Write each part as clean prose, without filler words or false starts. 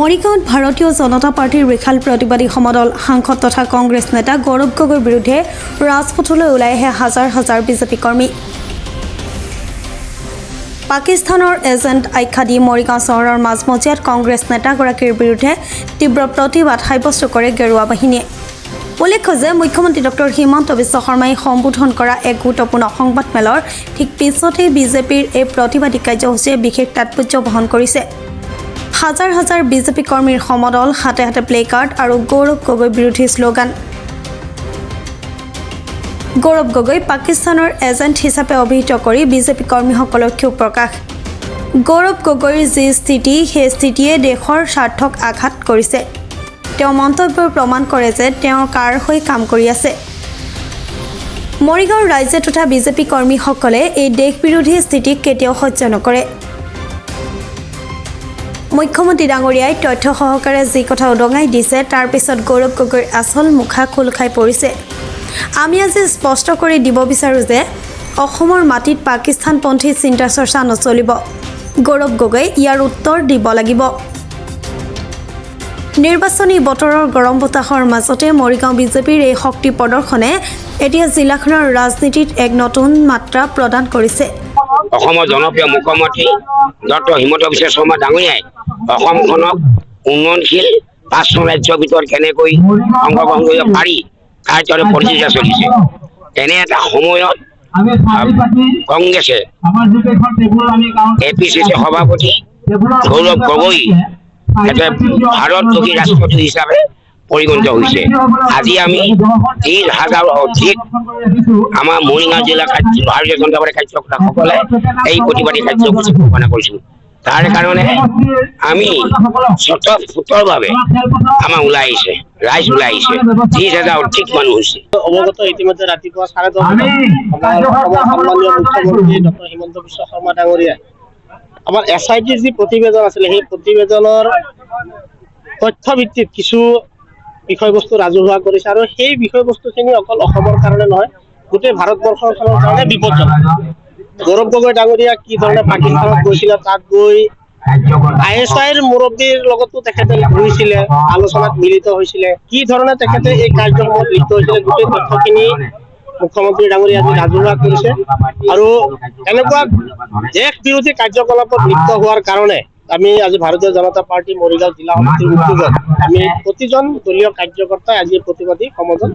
মৰিগাঁৱত ভাৰতীয় জনতা পাৰ্টিৰ বিশাল প্ৰতিবাদী সমদল সাংসদ তথা কংগ্ৰেছ নেতা গৌৰৱ গগৈৰ বিৰুদ্ধে ৰাজপথলৈ ওলাই আহে হাজাৰ হাজাৰ বিজেপি কৰ্মী। পাকিস্তানৰ এজেণ্ট আখ্যা দি মৰিগাঁও চহৰৰ মাজমজিয়াত কংগ্ৰেছ নেতাগৰাকীৰ বিৰুদ্ধে তীব্ৰ প্ৰতিবাদ সাব্যস্ত কৰে গেৰুৱা বাহিনীয়ে। উল্লেখ্য যে মুখ্যমন্ত্ৰী ডক্টৰ হিমন্ত বিশ্ব শৰ্মাই সম্বোধন কৰা এক গুৰুত্বপূৰ্ণ সংবাদমেলৰ ঠিক পিছতেই বিজেপিৰ এই প্ৰতিবাদী কাৰ্যসূচীয়ে বিশেষ তাৎপৰ্য বহন কৰিছে। হাজাৰ হাজাৰ বিজেপি কৰ্মীৰ সমদল, হাতে হাতে প্লে কাৰ্ড আৰু গৌৰৱ গগৈ বিৰোধী শ্লোগান। গৌৰৱ গগৈ পাকিস্তানৰ এজেণ্ট হিচাপে অভিহিত কৰি বিজেপি কৰ্মীসকলৰ ক্ষোভ প্ৰকাশ। গৌৰৱ গগৈৰ যি স্থিতি, সেই স্থিতিয়ে দেশৰ স্বাৰ্থক আঘাত কৰিছে। তেওঁ মন্তব্যই প্ৰমাণ কৰে যে তেওঁ কাৰ হৈ কাম কৰি আছে। মৰিগাঁৱৰ ৰাইজে তথা বিজেপি কৰ্মীসকলে এই দেশ বিৰোধী স্থিতিক কেতিয়াও সহ্য নকৰে। মুখ্যমন্ত্ৰী ডাঙৰীয়াই তথ্য সহকাৰে যি কথা উদঙাই দিছে, তাৰ পিছত গৌৰৱ গগৈৰ আচল মুখা খোল খাই পৰিছে। আমি আজি স্পষ্ট কৰি দিব বিচাৰোঁ যে অসমৰ মাটিত পাকিস্তানপন্থী চিন্তা চৰ্চা নচলিব। গৌৰৱ গগৈ ইয়াৰ উত্তৰ দিব লাগিব। নিৰ্বাচনী বতৰৰ গৰম বতাহৰ মাজতে মৰিগাঁও বিজেপিৰ এই শক্তি প্ৰদৰ্শনে এতিয়া জিলাখনৰ ৰাজনীতিত এক নতুন মাত্ৰা প্ৰদান কৰিছে। অসমৰ জনপ্ৰিয় মুখ্যমন্ত্ৰী ডক্টৰ হিমন্ত বিশ্ব শৰ্মা ডাঙৰীয়াই অসমখনক উন্নয়নশীল ৫খন ৰাজ্যৰ ভিতৰত কেনেকৈ অংশগ্ৰহণ কৰিব পাৰি তাৰ দৰে পৰিচৰ্যা চলিছে। এনে এটা সময়ত কংগ্ৰেছে APCC সভাপতি গৌৰৱ গগৈ ভাৰতবৰ্ষী ৰাষ্ট্ৰপতি হিচাপে পৰিগণিত হৈছে। আজি আমি ৩,০০০ অধিক আমাৰ মৰিগাঁও জিলা ভাৰতীয় জনতা পাৰ্টীৰ কাৰ্যকৰ্তাসকলে এই প্ৰতিবাদী কাৰ্যসূচী ঘোষণা কৰিছোঁ। তাৰ কাৰণে আমি স্বতঃস্ফূৰ্তভাৱে আমাৰ ওলাই আহিছে, ৰাইজ ওলাই আহিছে। ৩০,০০০ অধিক মানুহ হৈছে। অৱগত ইতিমধ্যে ৰাতিপুৱা 10:30 আমাৰ অসমৰ সন্মানীয় মুখ্যমন্ত্ৰী ডক্টৰ হিমন্ত বিশ্ব শৰ্মা ডাঙৰীয়াই আমাৰ SITৰ যি প্ৰতিবেদন আছিলে, সেই প্ৰতিবেদনৰ তথ্য ভিত্তিত কিছু বিষয়বস্তু ৰাজহুৱা কৰিছে আৰু সেই বিষয়বস্তুখিনি অকল অসমৰ কাৰণে নহয়, গোটেই ভাৰতবৰ্ষখনৰ কাৰণে বিপদজনক। গৌৰৱ গগৈ ডাঙৰীয়া কি ধৰণে পাকিস্তানত গৈছিলে, তাত গৈ ISIৰ মুৰব্বীৰ লগতো তেখেতে বহিছিলে, আলোচনাত মিলিত হৈছিলে, কি ধৰণে তেখেতে এই কাৰ্যক্ৰমত লিপ্ত হৈছিলে, গোটেই তথ্যখিনি মুখ্যমন্ত্ৰী ডাঙৰীয়া আজি ৰাজহুৱা কৰিছে। আৰু এনেকুৱা দেশ বিৰোধী কাৰ্যকলাপত লিপ্ত হোৱাৰ কাৰণে আমি আজি ভাৰতীয় জনতা পাৰ্টি মৰিগাঁও জিলা সমিতিৰ উদ্যোগত আমি প্ৰতিজন দলীয় কাৰ্যকৰ্তাই আজি প্ৰতিবাদী সমদল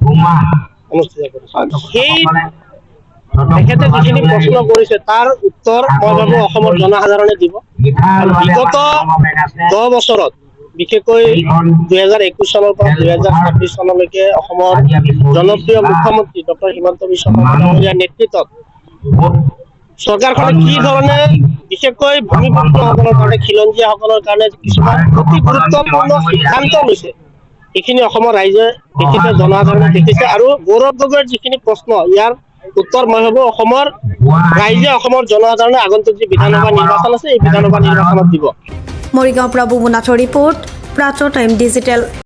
অনুষ্ঠিত কৰিছে। সেই তেখেতে যিখিনি প্ৰশ্ন কৰিছে তাৰ উত্তৰ মই ভাবো অসমৰ জনসাধাৰণে দিব। আৰু বিগত 10 বছৰত বিশেষকৈ 2021 চনৰ পৰা 2026 চনলৈকে অসমৰ জনপ্ৰিয় মুখ্যমন্ত্ৰী ডক্টৰ হিমন্ত বিশ্ব শৰ্মা ডাঙৰীয়াৰ নেতৃত্বত চৰকাৰখনে কি ধৰণে বিশেষকৈ ভূমিপুত্ৰসকলৰ কাৰণে, খিলঞ্জীয়াসকলৰ কাৰণে কিছুমান অতি গুৰুত্বপূৰ্ণ সিদ্ধান্ত লৈছে, এইখিনি অসমৰ ৰাইজে দেখিছে, জনসাধাৰণে দেখিছে। আৰু গৌৰৱ গগৈৰ যিখিনি প্ৰশ্ন, ইয়াৰ উত্তৰ মই ভাবো অসমৰ ৰাইজে, অসমৰ জনসাধাৰণে আগন্তুক যি বিধানসভা নিৰ্বাচন আছে, এই বিধানসভা নিৰ্বাচনত দিব। মৰিগাঁৱৰ পৰা বুবুনাথৰ ৰিপৰ্ট, প্ৰাতঃ টাইম ডিজিটেল।